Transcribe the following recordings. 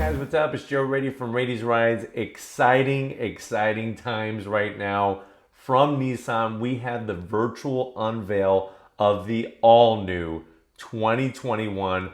guys, what's up? It's Joe Rady from Rady's Rides. Exciting times right now. From Nissan, we have the virtual unveil of the all-new 2021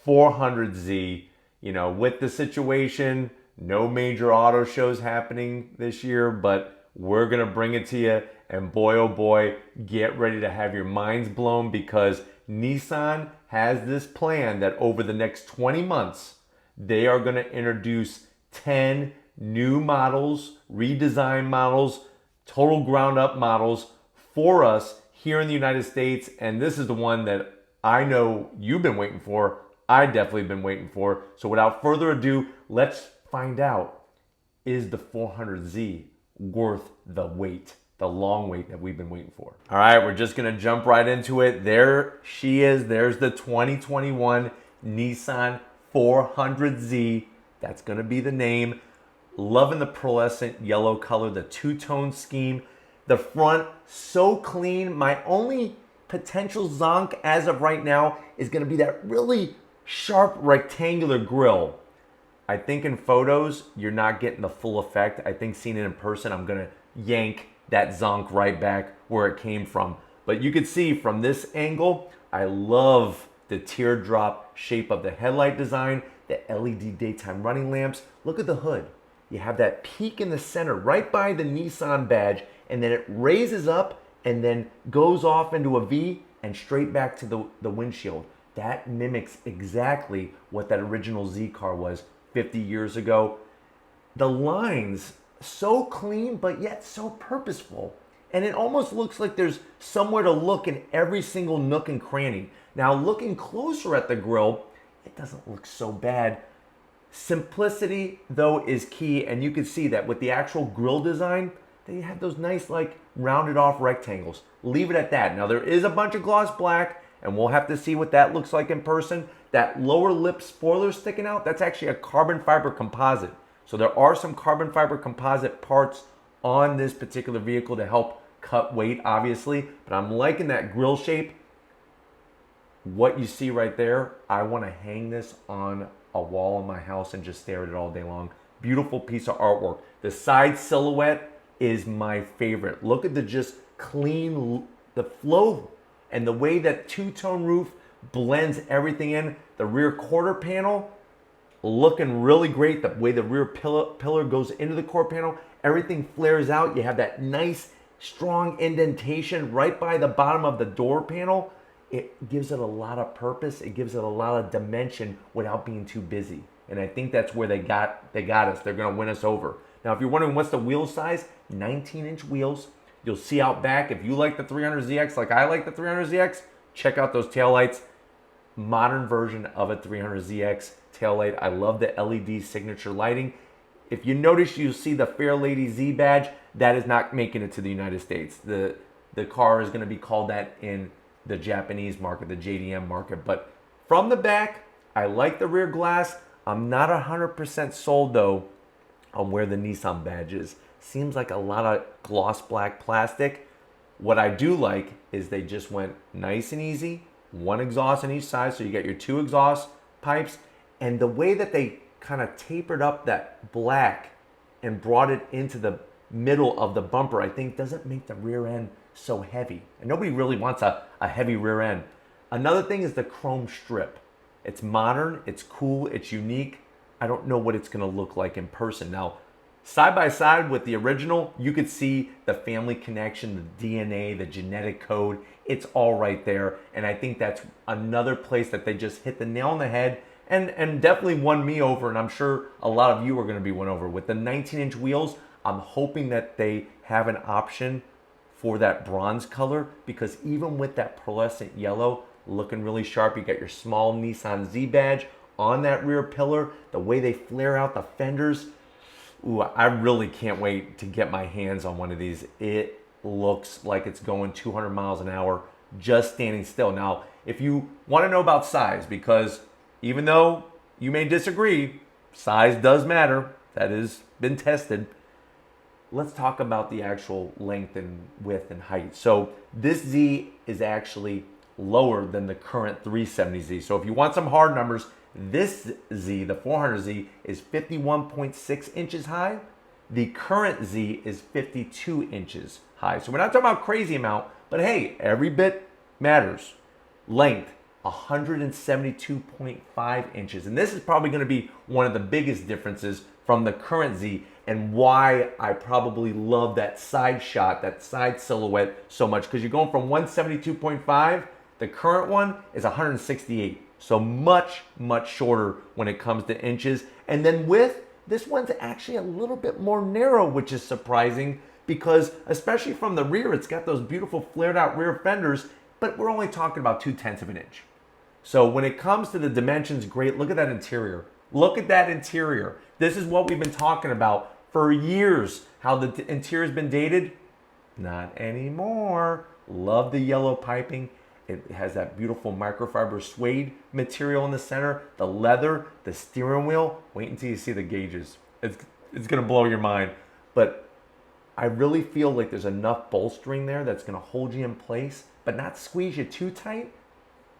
400Z. You know, with the situation, no major auto shows happening this year, but we're going to bring it to you. And boy, oh boy, get ready to have your minds blown because Nissan has this plan that over the next 20 months, they are going to introduce 10 new models, redesigned models, total ground up models for us here in the United States. And this is the one that I know you've been waiting for. I definitely been waiting for. So without further ado, let's find out, is the 400Z worth the wait? The long wait that we've been waiting for. All right, we're just gonna jump right into it. There she is. There's the 2021 Nissan 400Z. That's gonna be the name. Loving the pearlescent yellow color, the two-tone scheme. The front, so clean. My only potential zonk as of right now is gonna be that really sharp rectangular grille. I think in photos, you're not getting the full effect. I think seeing it in person, I'm gonna yank that zonk right back where it came from. But you can see from this angle, I love the teardrop shape of the headlight design, the LED daytime running lamps. Look at the hood. You have that peak in the center right by the Nissan badge, and then it raises up and then goes off into a V and straight back to the windshield. That mimics exactly what that original Z car was 50 years ago. The lines, so clean, but yet so purposeful. And it almost looks like there's somewhere to look in every single nook and cranny. Now, looking closer at the grille, it doesn't look so bad. Simplicity, though, is key. And you can see that with the actual grille design, they have those nice, like, rounded off rectangles. Leave it at that. Now, there is a bunch of gloss black, and we'll have to see what that looks like in person. That lower lip spoiler sticking out, that's actually a carbon fiber composite. So there are some carbon fiber composite parts on this particular vehicle to help cut weight, obviously. But I'm liking that grille shape. What you see right there, I want to hang this on a wall in my house and just stare at it all day long. Beautiful piece of artwork. The side silhouette is my favorite. Look at the just clean, the flow and the way that two-tone roof blends everything in. The rear quarter panel, looking really great. The way the rear pillar goes into the core panel, everything flares out. You have that nice, strong indentation right by the bottom of the door panel. It gives it a lot of purpose. It gives it a lot of dimension without being too busy. And I think that's where they got us. They're going to win us over. Now, if you're wondering what's the wheel size, 19-inch wheels. You'll see out back, if you like the 300ZX like I like the 300ZX, check out those taillights. Modern version of a 300ZX taillight. I love the LED signature lighting. If you notice, you'll see the Fair Lady Z badge. That is not making it to the United States. The car is going to be called that in the Japanese market, the JDM market. But from the back, I like the rear glass. I'm not 100% sold, though, on where the Nissan badge is. Seems like a lot of gloss black plastic. What I do like is they just went nice and easy. One exhaust on each side, so you get your two exhaust pipes. And the way that they kind of tapered up that black and brought it into the middle of the bumper, I think doesn't make the rear end so heavy. And nobody really wants a heavy rear end. Another thing is the chrome strip. It's modern, it's cool, it's unique. I don't know what it's gonna look like in person. Now, side by side with the original, you could see the family connection, the DNA, the genetic code. It's all right there. And I think that's another place that they just hit the nail on the head and definitely won me over. And I'm sure a lot of you are going to be won over. With the 19-inch wheels, I'm hoping that they have an option for that bronze color, because even with that pearlescent yellow looking really sharp, you got your small Nissan Z badge on that rear pillar, the way they flare out the fenders. Ooh, I really can't wait to get my hands on one of these. It looks like it's going 200 miles an hour just standing still. Now, if you want to know about size, because even though you may disagree, size does matter. That has been tested. Let's talk about the actual length and width and height. So this Z is actually lower than the current 370Z. So if you want some hard numbers, this Z, the 400Z, is 51.6 inches high. The current Z is 52 inches high. So we're not talking about crazy amount, but hey, every bit matters. Length, 172.5 inches. And this is probably going to be one of the biggest differences from the current Z, and why I probably love that side shot, that side silhouette so much, because you're going from 172.5, the current one is 168. So much, much shorter when it comes to inches. And then width, this one's actually a little bit more narrow, which is surprising, because especially from the rear, it's got those beautiful flared out rear fenders, but we're only talking about 0.2 of an inch. So when it comes to the dimensions, great. Look at that interior. Look at that interior. This is what we've been talking about for years, how the interior's been dated. Not anymore. Love the yellow piping. It has that beautiful microfiber suede material in the center, the leather, the steering wheel. Wait until you see the gauges. It's going to blow your mind. But I really feel like there's enough bolstering there that's going to hold you in place, but not squeeze you too tight.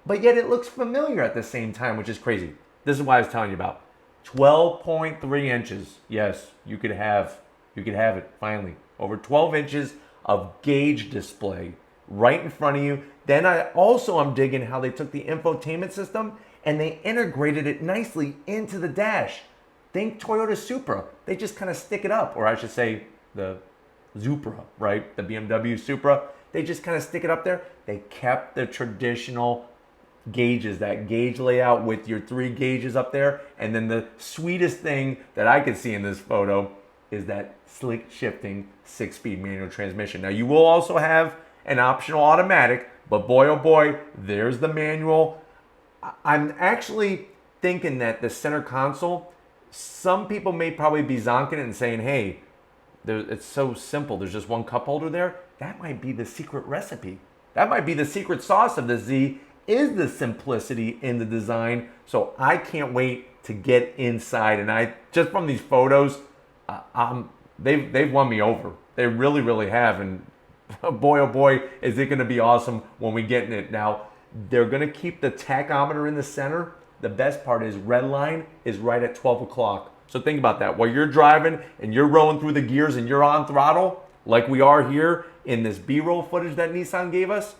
But yet it looks familiar at the same time, which is crazy. This is what I was telling you about. 12.3 inches. Yes, you could have it finally. Over 12 inches of gauge display right in front of you. Then I'm digging how they took the infotainment system and they integrated it nicely into the dash. Think Toyota Supra. They just kind of stick it up, or I should say the Supra, right? The BMW Supra. They just kind of stick it up there. They kept the traditional gauges, that gauge layout with your 3 gauges up there. And then the sweetest thing that I could see in this photo is that slick shifting 6-speed manual transmission. Now you will also have an optional automatic, but boy oh boy, there's the manual. I'm actually thinking that the center console, some people may probably be zonking it and saying, hey, it's so simple, there's just one cup holder there. That might be the secret recipe. That might be the secret sauce of the Z, is the simplicity in the design. So I can't wait to get inside. And I just from these photos, they've won me over. They really, really have. And boy, oh boy, is it going to be awesome when we get in it. Now, they're going to keep the tachometer in the center. The best part is red line is right at 12 o'clock. So think about that. While you're driving and you're rolling through the gears and you're on throttle, like we are here in this B-roll footage that Nissan gave us,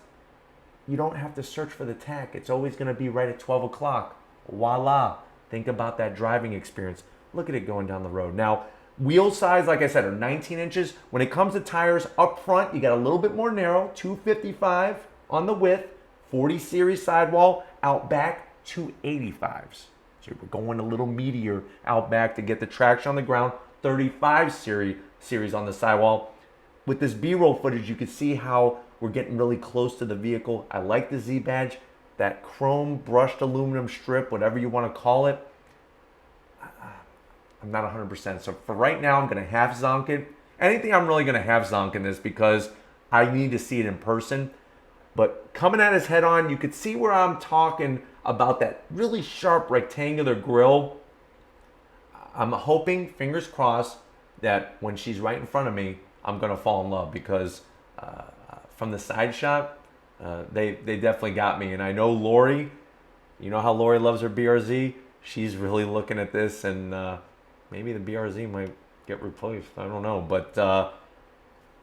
you don't have to search for the tach. It's always going to be right at 12 o'clock. Voila. Think about that driving experience. Look at it going down the road. Now, wheel size, like I said, are 19 inches. When it comes to tires, up front, you got a little bit more narrow, 255 on the width, 40 series sidewall, out back, 285s. So we're going a little meatier out back to get the traction on the ground, 35 series on the sidewall. With this B-roll footage, you can see how we're getting really close to the vehicle. I like the Z badge, that chrome brushed aluminum strip, whatever you want to call it. I'm not 100%. So for right now, I'm going to half zonk it. Anything I'm really going to half zonk in this because I need to see it in person. But coming at his head on, you could see where I'm talking about that really sharp rectangular grille. I'm hoping, fingers crossed, that when she's right in front of me, I'm going to fall in love because from the side shot, they definitely got me. And I know Lori, you know how Lori loves her BRZ? She's really looking at this, and maybe the BRZ might get replaced. I don't know. But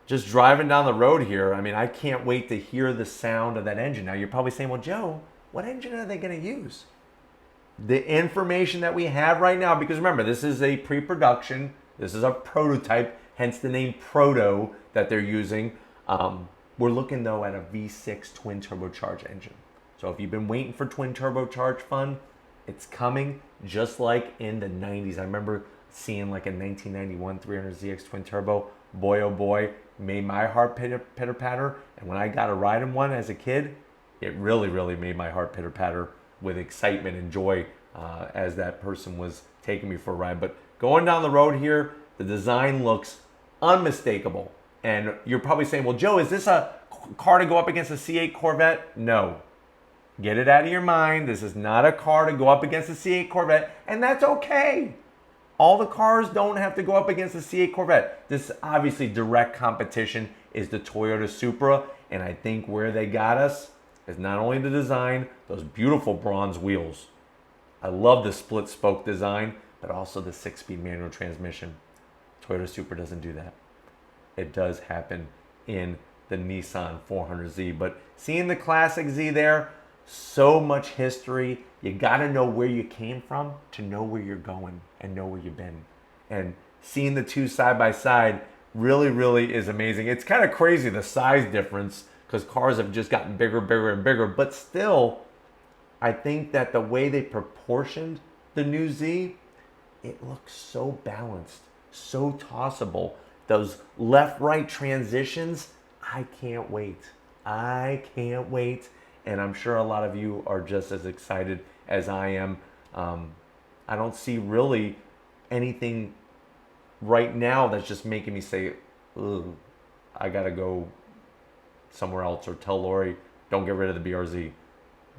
just driving down the road here, I mean, I can't wait to hear the sound of that engine. Now, you're probably saying, well, Joe, what engine are they going to use? The information that we have right now, because remember, this is a pre-production. This is a prototype, hence the name Proto that they're using. We're looking, though, at a V6 twin turbocharged engine. So if you've been waiting for twin turbocharged fun, it's coming just like in the 90s. I remember seeing like a 1991 300ZX twin turbo. Boy, oh boy, made my heart pitter patter. And when I got a ride in one as a kid, it really, really made my heart pitter patter with excitement and joy as that person was taking me for a ride. But going down the road here, the design looks unmistakable. And you're probably saying, well, Joe, is this a car to go up against a C8 Corvette? No. Get it out of your mind. This is not a car to go up against a C8 Corvette, and that's okay. All the cars don't have to go up against a C8 Corvette. This obviously direct competition is the Toyota Supra, and I think where they got us is not only the design, those beautiful bronze wheels. I love the split spoke design, but also the 6-speed manual transmission. Toyota Supra doesn't do that. It does happen in the Nissan 400Z. But seeing the classic Z there, so much history. You got to know where you came from to know where you're going and know where you've been. And seeing the two side by side really, really is amazing. It's kind of crazy, the size difference, because cars have just gotten bigger, bigger, and bigger. But still, I think that the way they proportioned the new Z, it looks so balanced, so tossable. Those left-right transitions, I can't wait. I can't wait. And I'm sure a lot of you are just as excited as I am. I don't see really anything right now that's just making me say, ugh, I gotta go somewhere else, or tell Lori, don't get rid of the BRZ.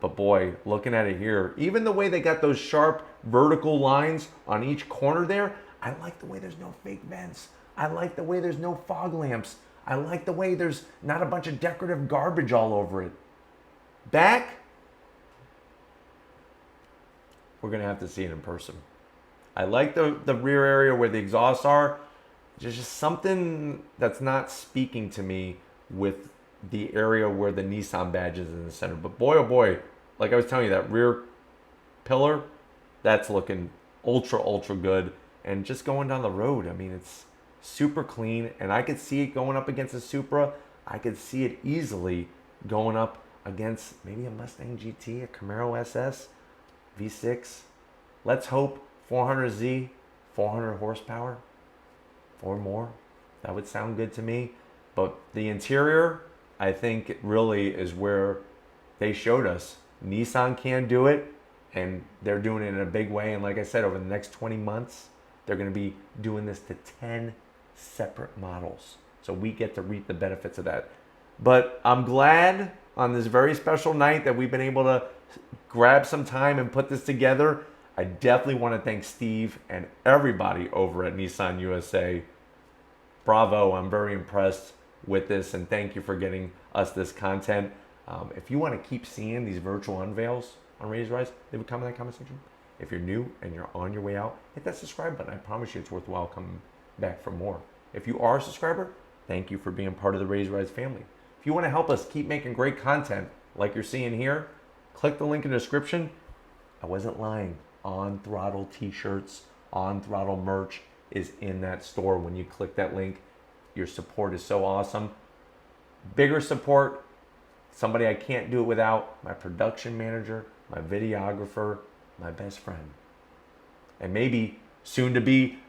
But boy, looking at it here, even the way they got those sharp vertical lines on each corner there, I like the way there's no fake vents. I like the way there's no fog lamps. I like the way there's not a bunch of decorative garbage all over it. Back, we're gonna have to see it in person. I like the rear area where the exhausts are. There's just something that's not speaking to me with the area where the Nissan badge is in the center. But boy, oh boy, like I was telling you, that rear pillar, that's looking ultra, ultra good. And just going down the road, I mean, it's super clean. And I could see it going up against a Supra. I could see it easily going up against maybe a Mustang GT, a Camaro SS, V6. Let's hope 400Z, 400 horsepower or more. That would sound good to me. But the interior, I think it really is where they showed us Nissan can do it, and they're doing it in a big way. And like I said, over the next 20 months, they're going to be doing this to 10 separate models. So we get to reap the benefits of that. But I'm glad on this very special night that we've been able to grab some time and put this together. I definitely want to thank Steve and everybody over at Nissan USA. Bravo, I'm very impressed with this, and thank you for getting us this content. If you want to keep seeing these virtual unveils on Raise Rise, leave a comment in the comment section. If you're new and you're on your way out, hit that subscribe button. I promise you it's worthwhile coming back for more. If you are a subscriber, thank you for being part of the Raise Rise family. If you want to help us keep making great content like you're seeing here, click the link in the description. I wasn't lying. On Throttle t-shirts, On Throttle merch is in that store. When you click that link, your support is so awesome. Bigger support, somebody I can't do it without, my production manager, my videographer, my best friend, and maybe soon to be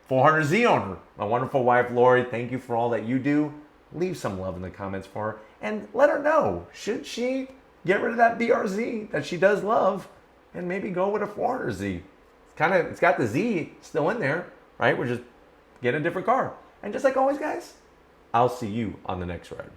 400Z owner, my wonderful wife Lori. Thank you for all that you do. Leave some love in the comments for her and let her know, should she get rid of that BRZ that she does love and maybe go with a 400Z. It's got the Z still in there, right? We're just getting a different car. And just like always, guys, I'll see you on the next ride.